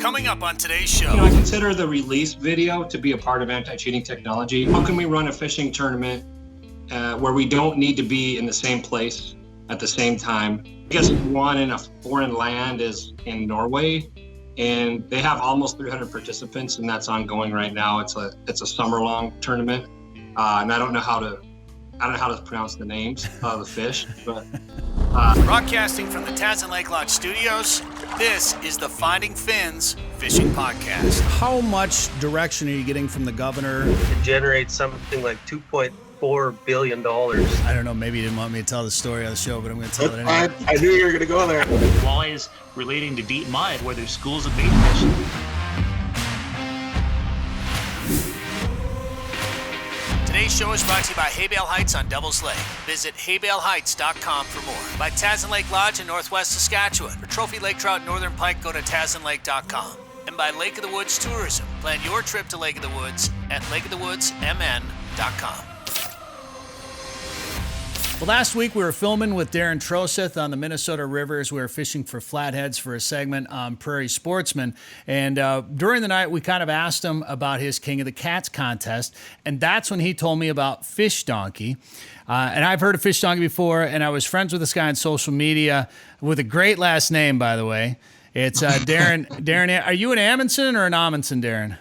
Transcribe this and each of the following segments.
Coming up on today's show. I consider the release video to be a part of anti-cheating technology. How can we run a fishing tournament where we don't need to be in the same place at the same time? I guess one in a foreign land is in Norway, and they have almost 300 participants, and that's ongoing right now. It's a summer-long tournament, and I don't know how to pronounce the names of the fish, but. Broadcasting from the Tasman Lake Lodge studios, this is the Finding Fins Fishing Podcast. How much direction are you getting from the governor? It generates something like $2.4 billion. I don't know, maybe you didn't want me to tell the story on the show, but I'm going to tell it anyway. I knew you were going to go there. Walleyes relating to deep mud where there's schools of bait fish. Today's show is brought to you by Haybale Heights on Devil's Lake. Visit haybaleheights.com for more. By Tasman Lake Lodge in Northwest Saskatchewan. For trophy lake trout and northern pike, go to tasmanlake.com. And by Lake of the Woods Tourism. Plan your trip to Lake of the Woods at lakeofthewoodsmn.com. Well, last week we were filming with Darren Troseth on the Minnesota rivers. We were fishing for flatheads for a segment on Prairie Sportsman. And during the night, we kind of asked him about his King of the Cats contest. And that's when he told me about FishDonkey. And I've heard of FishDonkey before, and I was friends with this guy on social media with a great last name, by the way. It's Darren. Darren, are you an Amundson or an Amundson, Darren?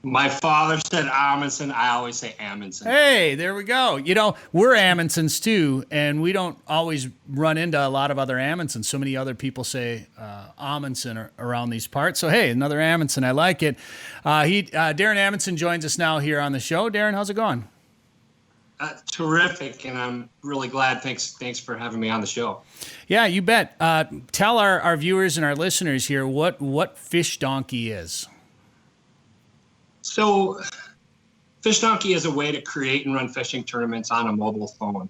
My father said Amundson. I always say Amundson. Hey, there we go. You know, we're Amundsons too, and we don't always run into a lot of other Amundsons. So many other people say Amundson around these parts. So, hey, another Amundson. I like it. Darren Amundson joins us now here on the show. Darren, how's it going? Terrific, and I'm really glad. Thanks for having me on the show. Yeah, you bet. Tell our viewers and our listeners here what FishDonkey is. So, FishDonkey is a way to create and run fishing tournaments on a mobile phone.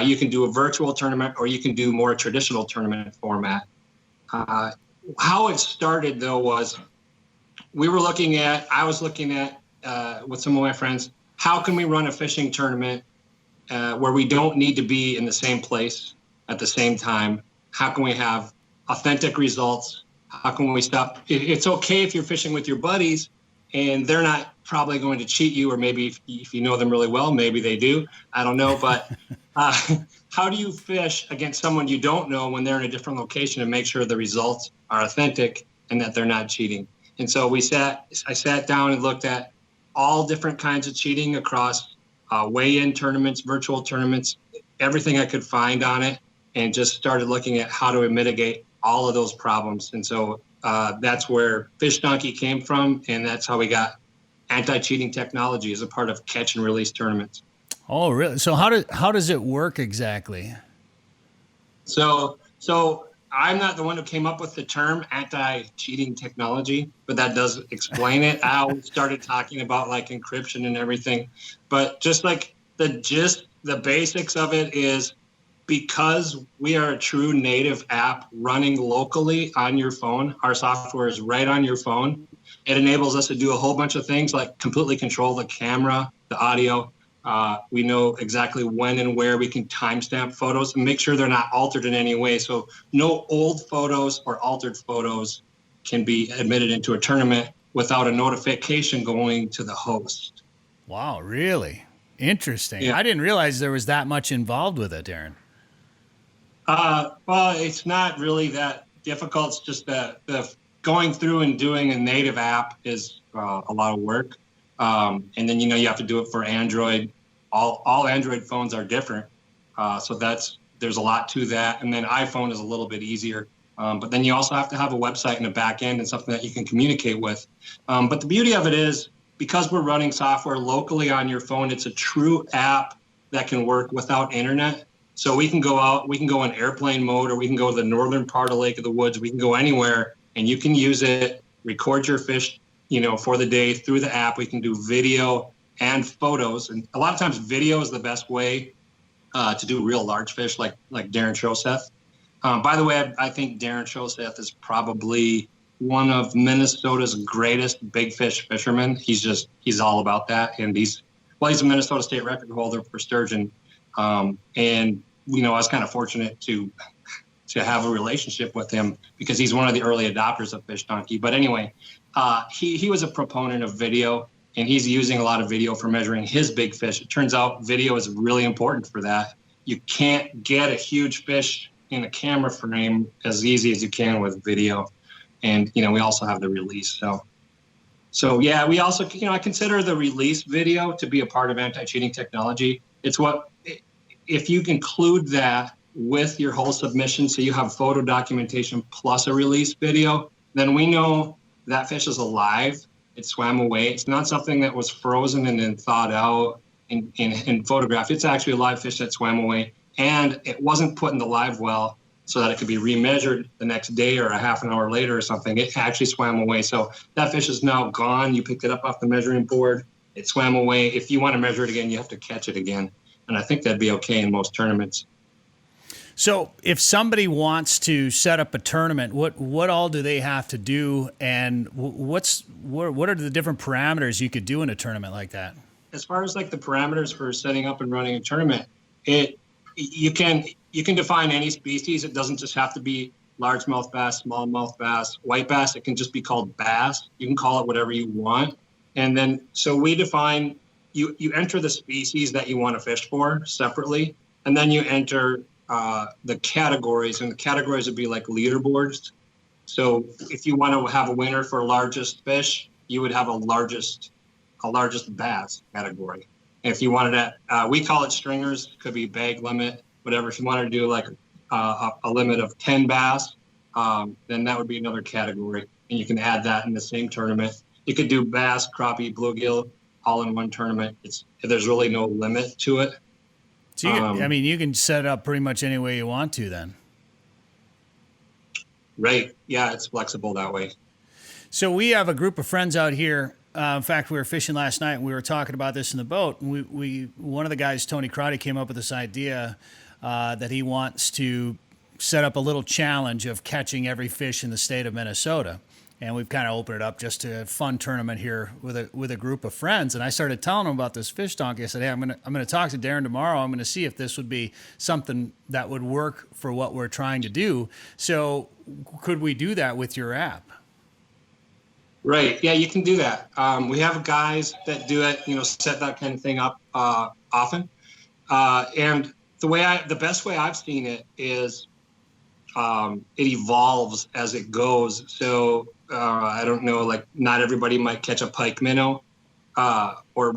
You can do a virtual tournament, or you can do more traditional tournament format. How it started, though, was I was looking at with some of my friends, how can we run a fishing tournament where we don't need to be in the same place at the same time? How can we have authentic results? How can we stop? It's okay if you're fishing with your buddies, and they're not probably going to cheat you, or maybe if you know them really well, maybe they do. I don't know. But how do you fish against someone you don't know when they're in a different location and make sure the results are authentic and that they're not cheating? And so I sat down and looked at all different kinds of cheating across weigh-in tournaments, virtual tournaments, everything I could find on it, and just started looking at how to mitigate all of those problems. And so that's where FishDonkey came from, and that's how we got anti-cheating technology as a part of catch and release tournaments. Oh, really? So how does it work exactly? So I'm not the one who came up with the term anti-cheating technology, but that does explain it. I started talking about like encryption and everything, but just like the basics of it is, because we are a true native app running locally on your phone, our software is right on your phone. It enables us to do a whole bunch of things like completely control the camera, the audio. We know exactly when and where we can timestamp photos and make sure they're not altered in any way. So no old photos or altered photos can be admitted into a tournament without a notification going to the host. Wow, really? Interesting. Yeah. I didn't realize there was that much involved with it, Darren. Well, it's not really that difficult. It's just the going through and doing a native app is a lot of work. And then, you have to do it for Android. All Android phones are different. So there's a lot to that. And then iPhone is a little bit easier. But then you also have to have a website and a back end and something that you can communicate with. But the beauty of it is, because we're running software locally on your phone, it's a true app that can work without internet. So we can go out, we can go in airplane mode, or we can go to the northern part of Lake of the Woods. We can go anywhere, and you can use it, record your fish, for the day through the app. We can do video and photos. And a lot of times video is the best way to do real large fish like Darren Troseth. By the way, I think Darren Troseth is probably one of Minnesota's greatest big fish fishermen. He's all about that. And he's a Minnesota state record holder for sturgeon. And I was kind of fortunate to to have a relationship with him because he's one of the early adopters of Fish Donkey. But anyway, he was a proponent of video, and he's using a lot of video for measuring his big fish. It turns out video is really important for that. You can't get a huge fish in a camera frame as easy as you can with video. And, we also have the release. So yeah, we also, I consider the release video to be a part of anti-cheating technology. It's if you include that with your whole submission, so you have photo documentation plus a release video, then we know that fish is alive. It swam away. It's not something that was frozen and then thawed out and photographed. It's actually a live fish that swam away, and it wasn't put in the live well so that it could be remeasured the next day or a half an hour later or something. It actually swam away. So that fish is now gone. You picked it up off the measuring board. It swam away. If you want to measure it again, you have to catch it again. And I think that'd be okay in most tournaments. So if somebody wants to set up a tournament, what all do they have to do, and what are the different parameters you could do in a tournament like that? As far as like the parameters for setting up and running a tournament, you can define any species. It doesn't just have to be largemouth bass, smallmouth bass, white bass. It can just be called bass. You can call it whatever you want. And then so we define, you enter the species that you want to fish for separately, and then you enter the categories, and the categories would be like leaderboards. So if you want to have a winner for largest fish, you would have a largest bass category. And if you wanted to, we call it stringers, could be bag limit, whatever. If you wanted to do like a limit of 10 bass, then that would be another category, and you can add that in the same tournament. You could do bass, crappie, bluegill, all in one tournament. There's really no limit to it. So you can set it up pretty much any way you want to then. Right. Yeah, it's flexible that way. So we have a group of friends out here. In fact, we were fishing last night, and we were talking about this in the boat. And one of the guys, Tony Crotty, came up with this idea that he wants to set up a little challenge of catching every fish in the state of Minnesota. And we've kind of opened it up just to a fun tournament here with a group of friends. And I started telling him about this fish donkey. I said, hey, I'm gonna talk to Darren tomorrow. I'm gonna see if this would be something that would work for what we're trying to do. So could we do that with your app? Right. Yeah, you can do that. We have guys that do it, set that kind of thing up often. And the best way I've seen it is it evolves as it goes. So I don't know, like not everybody might catch a pike minnow, or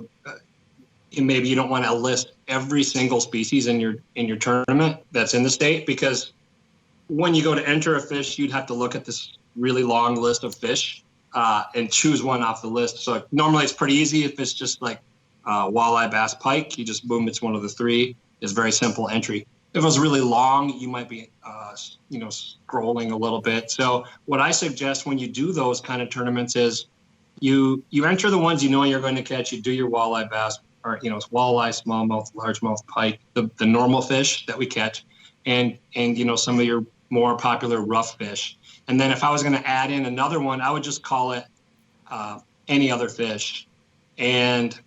maybe you don't want to list every single species in your tournament that's in the state, because when you go to enter a fish, you'd have to look at this really long list of fish and choose one off the list. So normally it's pretty easy. If it's just like walleye, bass, pike, you just boom, it's one of the three. It's very simple entry. If it was really long, you might be, scrolling a little bit. So what I suggest when you do those kind of tournaments is you enter the ones you're going to catch. You do your walleye, bass, or walleye, smallmouth, largemouth, pike, the normal fish that we catch, and some of your more popular rough fish. And then if I was going to add in another one, I would just call it any other fish. And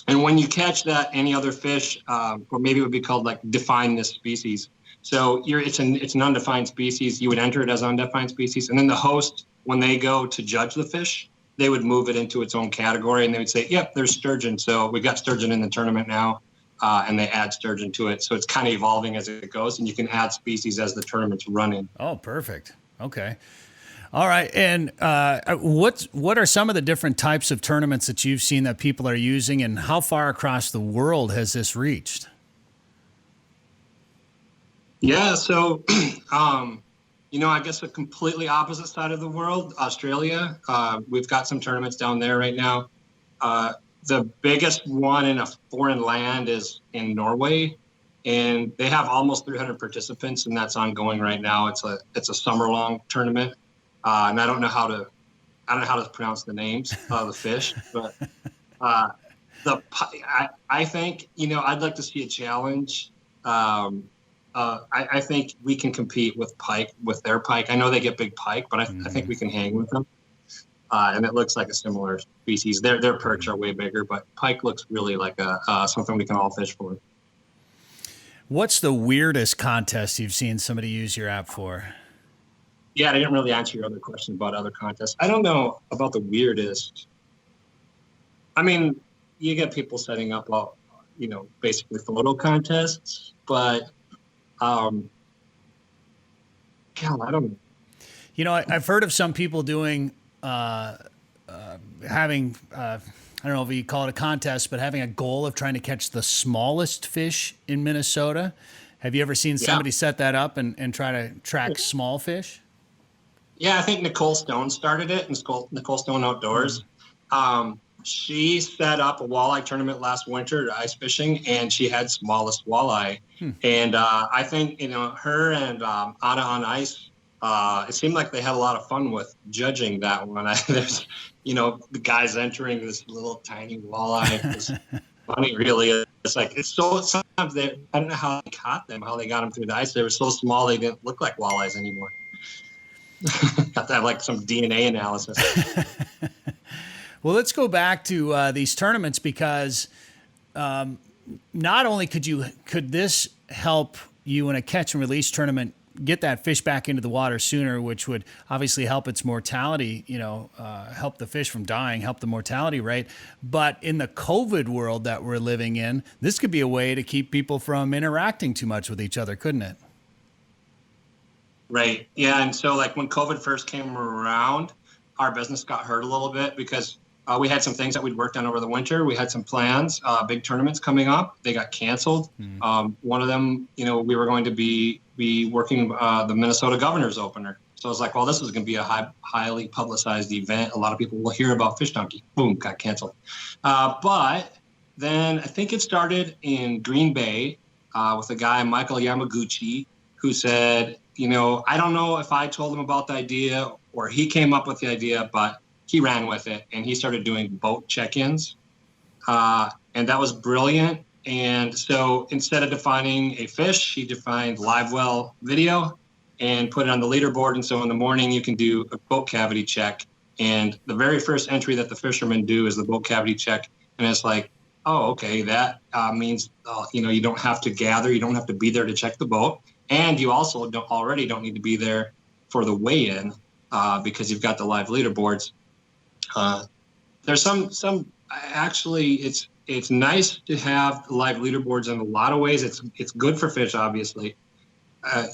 when you catch that any other fish, or maybe it would be called like define this species. So it's an undefined species. You would enter it as undefined species. And then the host, when they go to judge the fish, they would move it into its own category, and they would say, yep, there's sturgeon. So we've got sturgeon in the tournament now, and they add sturgeon to it. So it's kind of evolving as it goes, and you can add species as the tournament's running. Oh, perfect. Okay. All right. And what are some of the different types of tournaments that you've seen that people are using, and how far across the world has this reached? Yeah. So, I guess the completely opposite side of the world, Australia, we've got some tournaments down there right now. The biggest one in a foreign land is in Norway, and they have almost 300 participants, and that's ongoing right now. It's a summer-long tournament. And I don't know how to pronounce the names of the fish, but I think I'd like to see a challenge. I think we can compete with pike, with their pike. I know they get big pike, but I think we can hang with them. And it looks like a similar species. Their perch are way bigger, but pike looks really like something we can all fish for. What's the weirdest contest you've seen somebody use your app for? Yeah, I didn't really answer your other question about other contests. I don't know about the weirdest. I mean, you get people setting up, basically photo contests, but, God, I don't know. I've heard of some people doing, having, I don't know if you call it a contest, but having a goal of trying to catch the smallest fish in Minnesota. Have you ever seen somebody set that up and try to track small fish? Yeah, I think Nicole Stone started it, Nicole Stone Outdoors. She set up a walleye tournament last winter, ice fishing, and she had smallest walleye. And I think, her and Anna on Ice, it seemed like they had a lot of fun with judging that one. There's, the guys entering this little tiny walleye. It's funny, really. It's like, sometimes I don't know how they caught them, how they got them through the ice. They were so small, they didn't look like walleyes anymore. Have to have like some DNA analysis. Well, let's go back to these tournaments because not only could this help you in a catch and release tournament get that fish back into the water sooner, which would obviously help its mortality, help the fish from dying, help the mortality rate. But in the COVID world that we're living in, this could be a way to keep people from interacting too much with each other, couldn't it? Right. Yeah. And so like when COVID first came around, our business got hurt a little bit because we had some things that we'd worked on over the winter. We had some plans, big tournaments coming up. They got canceled. One of them, we were going to be working the Minnesota Governor's Opener. So I was like, well, this is going to be a highly publicized event. A lot of people will hear about Fish Donkey. Boom, got canceled. But then I think it started in Green Bay with a guy, Michael Yamaguchi, who said, I don't know if I told him about the idea or he came up with the idea, but he ran with it and he started doing boat check-ins. And that was brilliant. And so instead of defining a fish, he defined live well video and put it on the leaderboard. And so in the morning you can do a boat cavity check. And the very first entry that the fishermen do is the boat cavity check. And it's like, oh, okay, that means, you don't have to gather. You don't have to be there to check the boat. And you also don't need to be there for the weigh-in because you've got the live leaderboards. There's some actually, it's nice to have live leaderboards in a lot of ways. It's good for fish, obviously.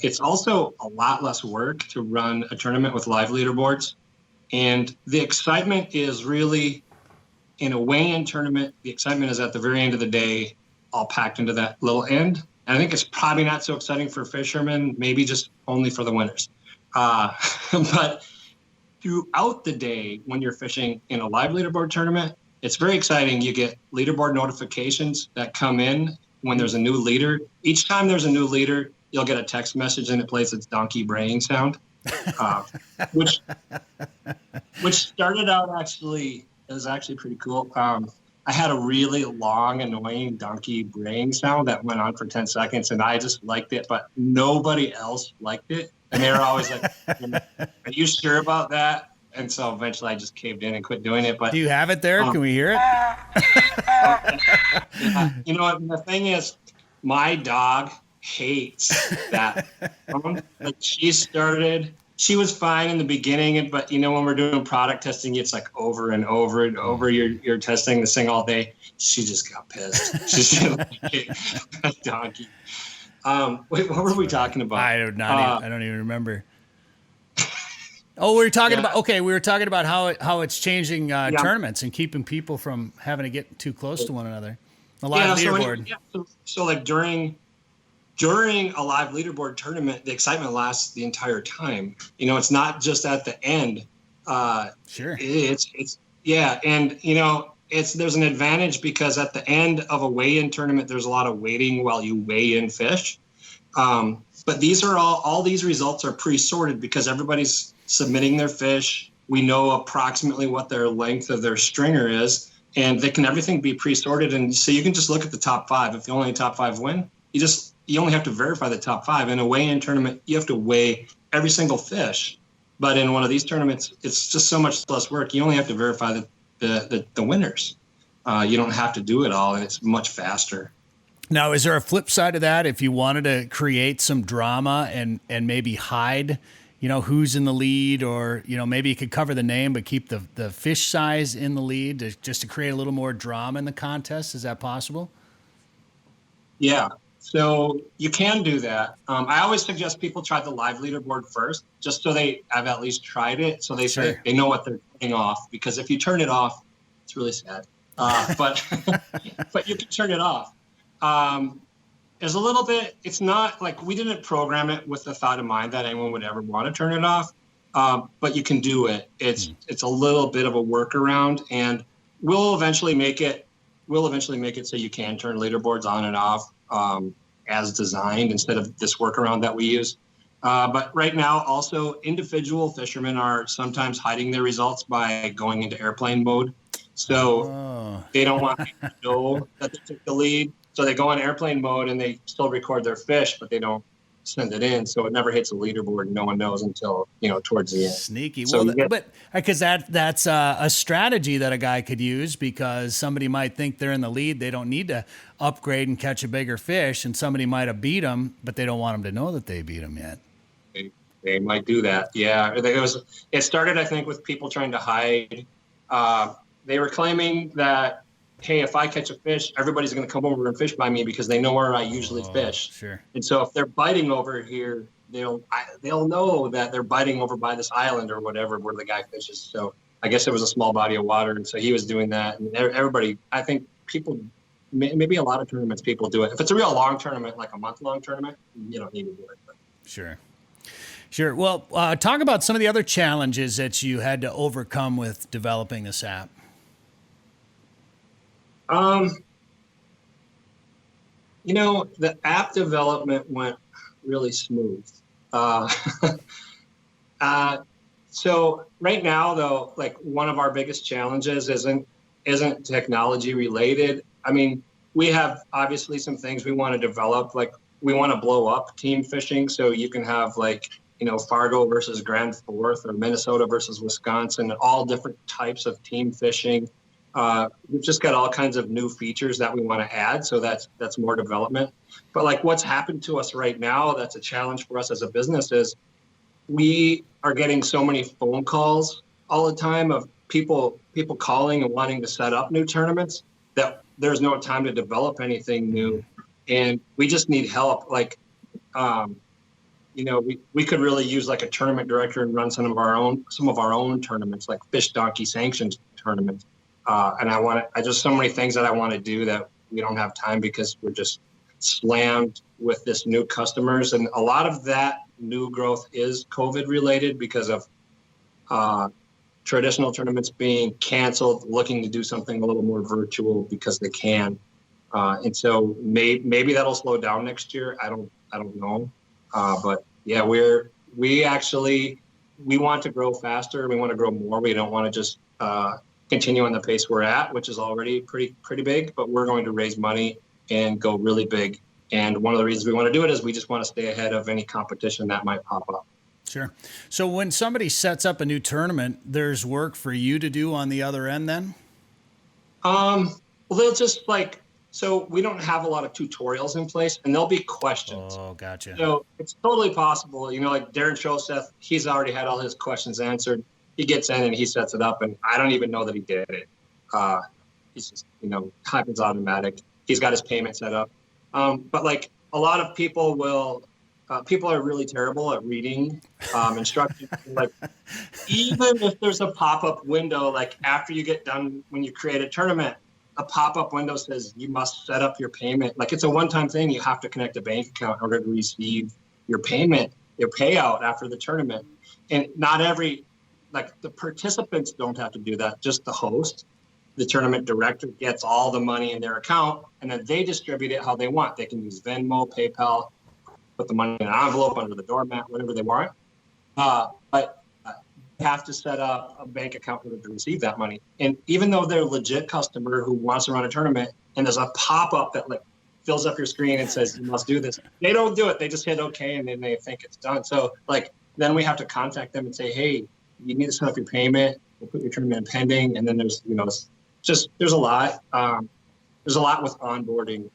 It's also a lot less work to run a tournament with live leaderboards. And the excitement is really, in a weigh-in tournament, the excitement is at the very end of the day, all packed into that little end. And I think it's probably not so exciting for fishermen, maybe just only for the winners. But throughout the day, when you're fishing in a live leaderboard tournament, it's very exciting. You get leaderboard notifications that come in when there's a new leader. Each time there's a new leader, you'll get a text message and it plays its donkey braying sound, which started out it was actually pretty cool. I had a really long, annoying donkey braying sound that went on for 10 seconds, and I just liked it, but nobody else liked it. And they were always like, are you sure about that? And so eventually I just caved in and quit doing it. But do you have it there? Can we hear it? You know what? The thing is, my dog hates that. Like she was fine in the beginning, but when we're doing product testing, it's like over and over and over. You're testing this thing all day. She just got pissed. She's like a donkey. Wait, what were we talking about? I don't even remember. Oh, we were talking about how it's changing tournaments and keeping people from having to get too close to one another. A live leaderboard. So like during a live leaderboard tournament, the excitement lasts the entire time. It's not just at the end. Sure. And there's an advantage because at the end of a weigh-in tournament, there's a lot of waiting while you weigh in fish. But these are all these results are pre-sorted because everybody's submitting their fish. We know approximately what their length of their stringer is, and everything be pre-sorted. And so you can just look at the top 5. If the only top 5 win, you only have to verify the top 5. In a weigh-in tournament, you have to weigh every single fish. But in one of these tournaments, it's just so much less work. You only have to verify the winners. You don't have to do it all, and it's much faster. Now, is there a flip side to that? If you wanted to create some drama and maybe hide, who's in the lead, or, maybe you could cover the name but keep the fish size in the lead just to create a little more drama in the contest. Is that possible? Yeah. So you can do that. I always suggest people try the live leaderboard first, just so they have at least tried it. So they know what they're turning off, because if you turn it off, it's really sad. But but you can turn it off. There's a little bit, it's not like we didn't program it with the thought in mind that anyone would ever want to turn it off. But you can do it. It's a little bit of a workaround, and we'll eventually make it so you can turn leaderboards on and off as designed, instead of this workaround that we use. But right now, also, individual fishermen are sometimes hiding their results by going into airplane mode. So they don't want people to know that they took the lead. So they go on airplane mode and they still record their fish, but they don't send it in. So it never hits the leaderboard, and no one knows until, towards the end. Sneaky. So but because that's a strategy that a guy could use, because somebody might think they're in the lead. They don't need to upgrade and catch a bigger fish, and somebody might have beat them, but they don't want them to know that they beat them yet. They might do that. Yeah. It started, I think, with people trying to hide. They were claiming that, hey, if I catch a fish, everybody's going to come over and fish by me because they know where I usually fish. Sure. And so if they're biting over here, they'll know that they're biting over by this island or whatever where the guy fishes. So I guess it was a small body of water, and so he was doing that. And everybody, I think people, maybe a lot of tournaments, people do it. If it's a real long tournament, like a month-long tournament, you don't need to do it. But. Sure. Well, talk about some of the other challenges that you had to overcome with developing this app. The app development went really smooth. So right now, though, like, one of our biggest challenges isn't technology related. I mean, we have obviously some things we want to develop, like we want to blow up team fishing. So you can have Fargo versus Grand Forth, or Minnesota versus Wisconsin, and all different types of team fishing. We've just got all kinds of new features that we want to add, so that's more development. But like what's happened to us right now, that's a challenge for us as a business, is we are getting so many phone calls all the time of people calling and wanting to set up new tournaments that there's no time to develop anything new, and we just need help. Like, we could really use like a tournament director and run some of our own tournaments, like FishDonkey sanctioned tournaments. And I just so many things that I want to do that we don't have time because we're just slammed with this new customers. And a lot of that new growth is COVID related because of traditional tournaments being canceled, looking to do something a little more virtual because they can. And so maybe that'll slow down next year. I don't know. But yeah, we want to grow faster. We want to grow more. We don't want to just continue on the pace we're at, which is already pretty big, but we're going to raise money and go really big. And one of the reasons we want to do it is we just want to stay ahead of any competition that might pop up. Sure. So when somebody sets up a new tournament, there's work for you to do on the other end then? Well, they'll just so we don't have a lot of tutorials in place, and there'll be questions. Oh, gotcha. So it's totally possible, like Darren Troseth, he's already had all his questions answered. He gets in and he sets it up, and I don't even know that he did it. He's just, happens automatic. He's got his payment set up. But like a lot of people people are really terrible at reading instructions. Like, even if there's a pop-up window, like after you get done, when you create a tournament, a pop-up window says you must set up your payment. Like, it's a one-time thing. You have to connect a bank account in order to receive your payment, your payout after the tournament. And not the participants don't have to do that, just the host. The tournament director gets all the money in their account, and then they distribute it how they want. They can use Venmo, PayPal, put the money in an envelope under the doormat, whatever they want. But you have to set up a bank account in order to receive that money. And even though they're a legit customer who wants to run a tournament, and there's a pop-up that fills up your screen and says you must do this, they don't do it. They just hit OK, and then they think it's done. So then we have to contact them and say, hey, you need to set up your payment. We'll put your tournament in pending. And then there's, there's a lot. There's a lot with onboarding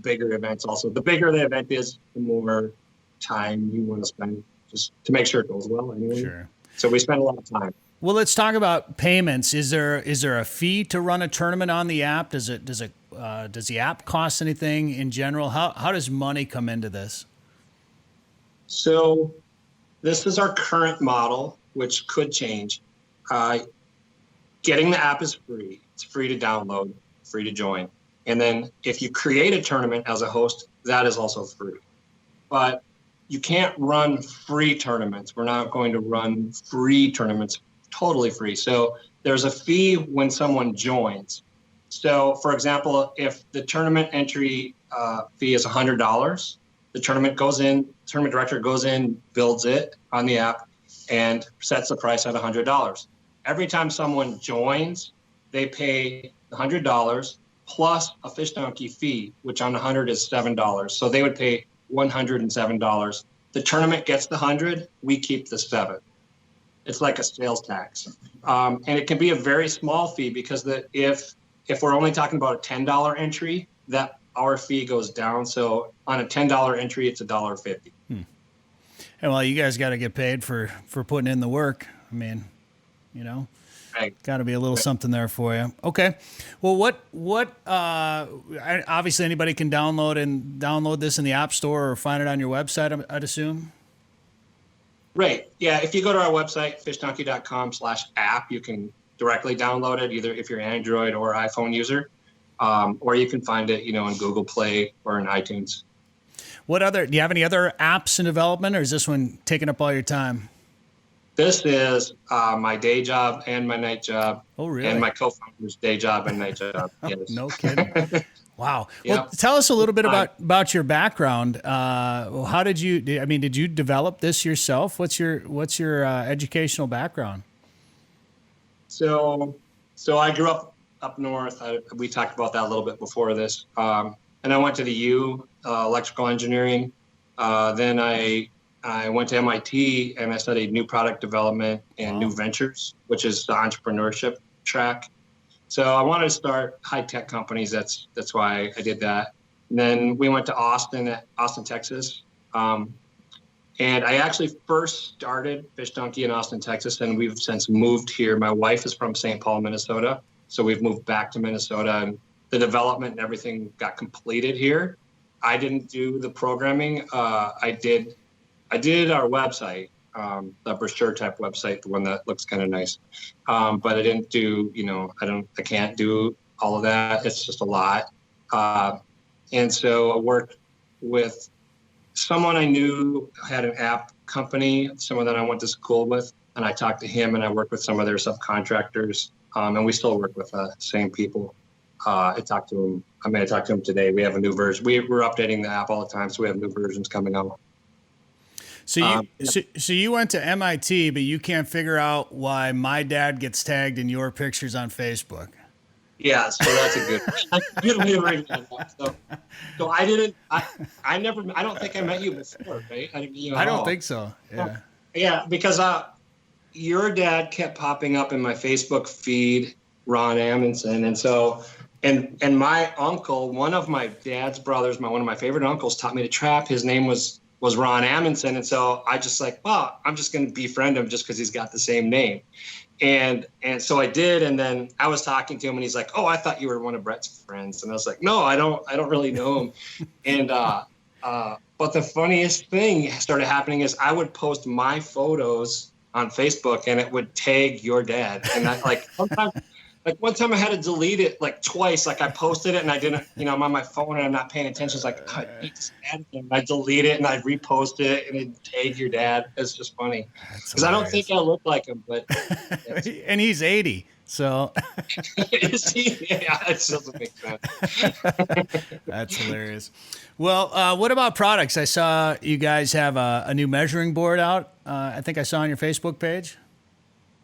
bigger events also. The bigger the event is, the more time you want to spend just to make sure it goes well anyway. Sure. So we spend a lot of time. Well, let's talk about payments. Is there a fee to run a tournament on the app? Does the app cost anything in general? How does money come into this? So this is our current model, which could change. Getting the app is free. It's free to download, free to join. And then if you create a tournament as a host, that is also free. But you can't run free tournaments. We're not going to run free tournaments totally free. So there's a fee when someone joins. So for example, if the tournament entry fee is $100, the tournament director goes in, builds it on the app, and sets the price at $100. Every time someone joins, they pay $100 plus a FishDonkey fee, which on 100 is $7. So they would pay $107. The tournament gets the 100, we keep the 7. It's like a sales tax. And it can be a very small fee because if we're only talking about a $10 entry, that our fee goes down. So on a $10 entry, it's $1.50. And well, you guys got to get paid for putting in the work. I mean, Right. Got to be a little something there for you. Okay. Well, what obviously anybody can download this in the App Store or find it on your website, I'd assume. Right. Yeah. If you go to our website, fishdonkey.com/app, you can directly download it, either if you're an Android or iPhone user, or you can find it, in Google Play or in iTunes. Do you have any other apps in development, or is this one taking up all your time? This is my day job and my night job. Oh, really? And my co-founder's day job and night job. Yes. No kidding. Wow. Yep. Well, tell us a little bit about your background. How did you develop this yourself? What's your educational background? So I grew up north. We talked about that a little bit before this. And I went to the U, electrical engineering. Then I went to MIT and I studied new product development and new ventures, which is the entrepreneurship track. So I wanted to start high-tech companies. That's why I did that. And then we went to Austin, Texas. And I actually first started FishDonkey in Austin, Texas, and we've since moved here. My wife is from St. Paul, Minnesota. So we've moved back to Minnesota, and the development and everything got completed here. I didn't do the programming. I did our website, the brochure type website, the one that looks kind of nice. But I didn't do, I can't do all of that. It's just a lot. And so I worked with someone I knew had an app company, someone that I went to school with, and I talked to him and I worked with some of their subcontractors. And we still work with the same people. I talked to him today. We have a new version. We're updating the app all the time, so we have new versions coming out. So you went to MIT, but you can't figure out why my dad gets tagged in your pictures on Facebook. Yeah, so that's a good way to bring that up. So I don't think I met you before, right? I don't think so. Yeah. Yeah, because your dad kept popping up in my Facebook feed, Ron Amundson, and so and my uncle, one of my dad's brothers, one of my favorite uncles, taught me to trap. His name was Ron Amundson, and so I just I'm just going to befriend him just because he's got the same name, and so I did, and then I was talking to him, and he's like, "Oh, I thought you were one of Brett's friends," and I was like, "No, I don't really know him," and but the funniest thing started happening is I would post my photos on Facebook, and it would tag your dad, and sometimes. One time I had to delete it twice. I posted it and I didn't, I'm on my phone and I'm not paying attention. It's I need to add it. I delete it and I repost it and it tag your dad. It's just funny because I don't think I look like him, but and he's 80, so is he? Yeah, it doesn't make sense. That's hilarious. Well, what about products? I saw you guys have a new measuring board out. I think I saw on your Facebook page.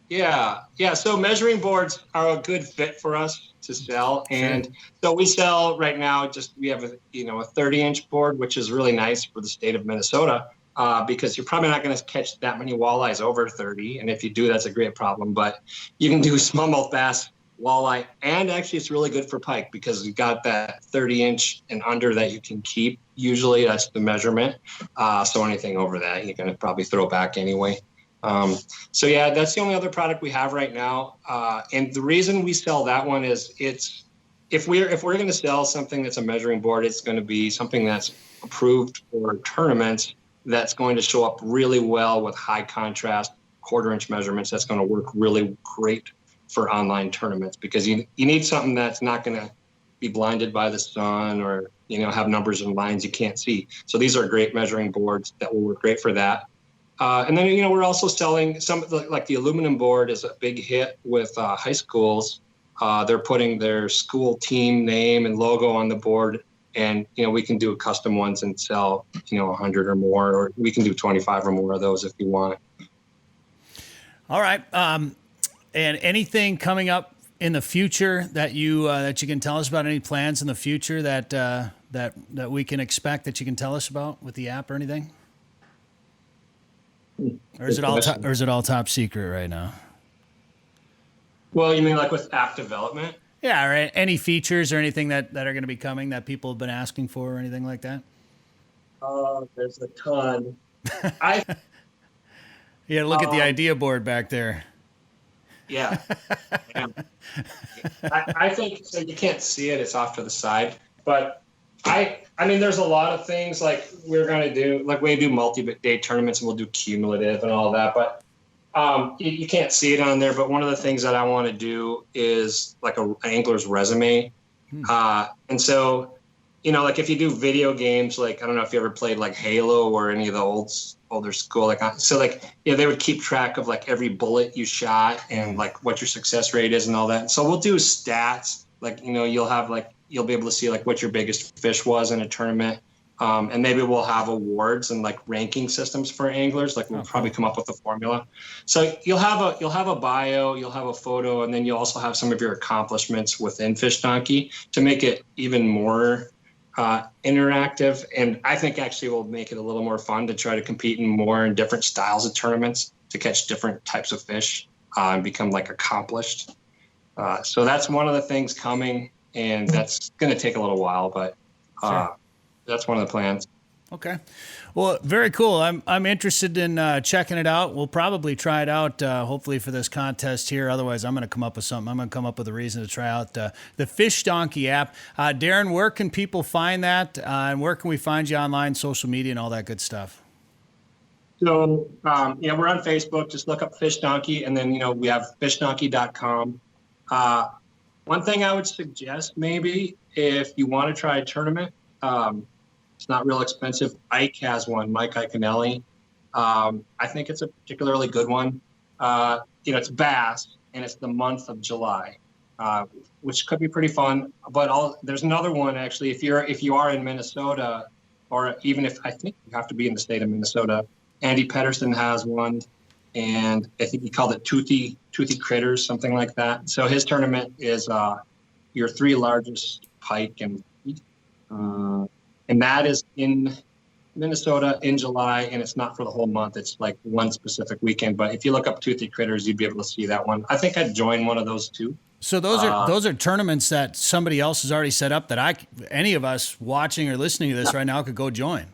Yeah. So measuring boards are a good fit for us to sell, and so we sell right now. We have a 30-inch board, which is really nice for the state of Minnesota because you're probably not going to catch that many walleyes over 30, and if you do, that's a great problem. But you can do smallmouth bass walleye, and actually it's really good for pike because you got that 30-inch and under that you can keep. Usually that's the measurement. So anything over that, you're going to probably throw back anyway. So yeah, that's the only other product we have right now. And the reason we sell that one is if we're going to sell something that's a measuring board, it's going to be something that's approved for tournaments that's going to show up really well with high contrast quarter-inch measurements. That's going to work really great for online tournaments because you need something that's not going to be blinded by the sun or, have numbers and lines you can't see. So these are great measuring boards that will work great for that. And then, we're also selling some of the aluminum board is a big hit with high schools. They're putting their school team name and logo on the board. And, we can do custom ones and sell, 100 or more, or we can do 25 or more of those if you want. All right. And anything coming up in the future that you can tell us about? Any plans in the future that we can expect that you can tell us about with the app or anything? Or is it all top secret right now? Well, you mean like with app development? Yeah, or any features or anything that are going to be coming that people have been asking for or anything like that? There's a ton. Yeah, look at the idea board back there. Yeah. I think so. You can't see it; it's off to the side. But I mean, there's a lot of things like we're gonna do. Like we do multi-day tournaments, and we'll do cumulative and all that. But you can't see it on there. But one of the things that I want to do is like an angler's resume. And so, like if you do video games, like I don't know if you ever played like Halo or any of the older school, they would keep track of like every bullet you shot and like what your success rate is and all that. So we'll do stats, like, you'll be able to see like what your biggest fish was in a tournament. And maybe we'll have awards and like ranking systems for anglers. Like we'll probably come up with a formula. So you'll have a bio, you'll have a photo, and then you'll also have some of your accomplishments within FishDonkey to make it even more interactive. And I think actually will make it a little more fun to try to compete in different styles of tournaments to catch different types of fish and become like accomplished. So that's one of the things coming, and that's going to take a little while, but that's one of the plans. Okay. Well, very cool. I'm interested in checking it out. We'll probably try it out, hopefully for this contest here. Otherwise, I'm going to come up with something. I'm going to come up with a reason to try out the FishDonkey app. Darren, where can people find that? And where can we find you online, social media, and all that good stuff? So, we're on Facebook. Just look up FishDonkey, and then, we have fishdonkey.com. One thing I would suggest maybe if you want to try a tournament, it's not real expensive. Ike has one, Mike Iconelli. I think it's a particularly good one. It's bass, and it's the month of July, which could be pretty fun. But there's another one actually. If you are in Minnesota, or even if I think you have to be in the state of Minnesota, Andy Pedersen has one, and I think he called it Toothy Critters, something like that. So his tournament is your 3 largest pike and that is in Minnesota in July, and it's not for the whole month. It's like one specific weekend. But if you look up Toothy Critters, you'd be able to see that one. I think I'd join one of those too. So those are tournaments that somebody else has already set up that any of us watching or listening to this right now could go join.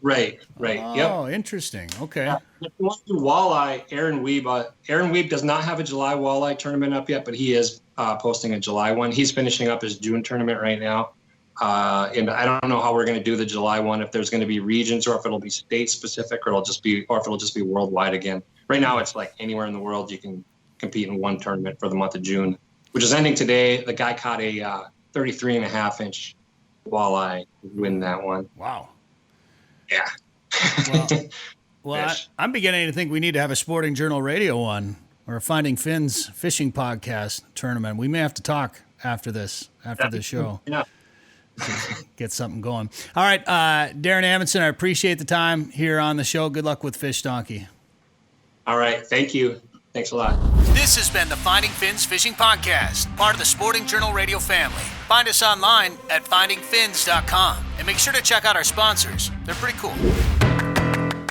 Right. Oh, interesting. Okay. If you want to do walleye, Aaron Wiebe does not have a July walleye tournament up yet, but he is posting a July one. He's finishing up his June tournament right now. And I don't know how we're going to do the July one, if there's going to be regions or if it'll be state specific or if it'll just be worldwide again. Right now, it's like anywhere in the world you can compete in one tournament for the month of June, which is ending today. The guy caught a 33.5-inch walleye to win that one. Wow. Yeah. Well, I'm beginning to think we need to have a Sporting Journal Radio one or a Finding Fins fishing podcast tournament. We may have to talk after this show. Yeah. Get something going. All right, Darren Amundson, I appreciate the time here on the show. Good luck with FishDonkey. All right. Thank you. Thanks a lot. This has been the Finding Fins Fishing Podcast, part of the Sporting Journal Radio family. Find us online at findingfins.com and make sure to check out our sponsors. They're pretty cool.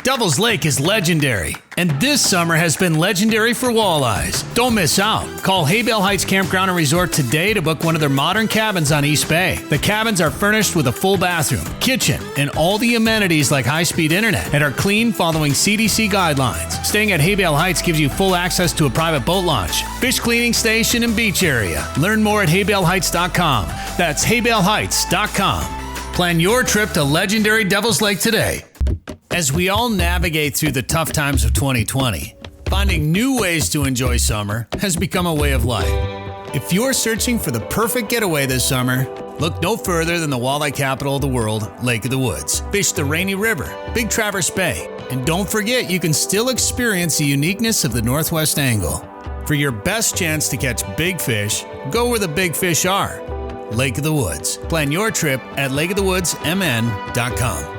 Devil's Lake is legendary, and this summer has been legendary for walleyes. Don't miss out. Call Haybale Heights Campground and Resort today to book one of their modern cabins on East Bay. The cabins are furnished with a full bathroom, kitchen, and all the amenities like high-speed internet, and are clean following CDC guidelines. Staying at Haybale Heights gives you full access to a private boat launch, fish cleaning station, and beach area. Learn more at haybaleheights.com. That's haybaleheights.com. Plan your trip to legendary Devil's Lake today. As we all navigate through the tough times of 2020, finding new ways to enjoy summer has become a way of life. If you're searching for the perfect getaway this summer, look no further than the walleye capital of the world, Lake of the Woods. Fish the Rainy River, Big Traverse Bay, and don't forget you can still experience the uniqueness of the Northwest Angle. For your best chance to catch big fish, go where the big fish are. Lake of the Woods. Plan your trip at lakeofthewoodsmn.com.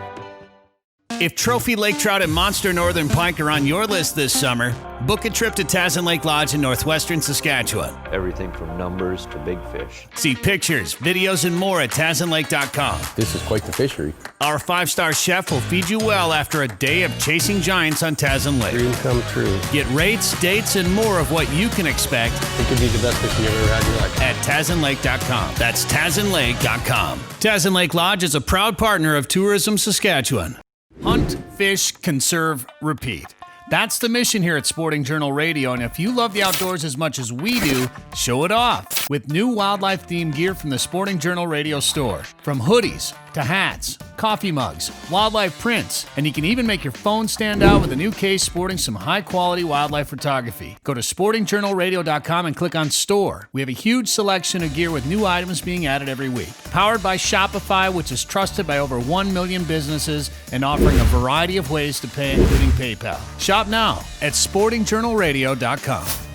If trophy lake trout and monster northern pike are on your list this summer, book a trip to Tasman Lake Lodge in northwestern Saskatchewan. Everything from numbers to big fish. See pictures, videos, and more at TasmanLake.com. This is quite the fishery. Our 5-star chef will feed you well after a day of chasing giants on Tasman Lake. Dream come true. Get rates, dates, and more of what you can expect It could be the best fishing you've ever had in your life. at TasmanLake.com. That's TasmanLake.com. Tasman Lake Lodge is a proud partner of Tourism Saskatchewan. Hunt, fish, conserve, repeat. That's the mission here at Sporting Journal Radio, and if you love the outdoors as much as we do, show it off with new wildlife-themed gear from the Sporting Journal Radio store. From hoodies to hats, coffee mugs, wildlife prints, and you can even make your phone stand out with a new case sporting some high-quality wildlife photography. Go to sportingjournalradio.com and click on Store. We have a huge selection of gear with new items being added every week. Powered by Shopify, which is trusted by over 1 million businesses and offering a variety of ways to pay, including PayPal. Shop now at sportingjournalradio.com.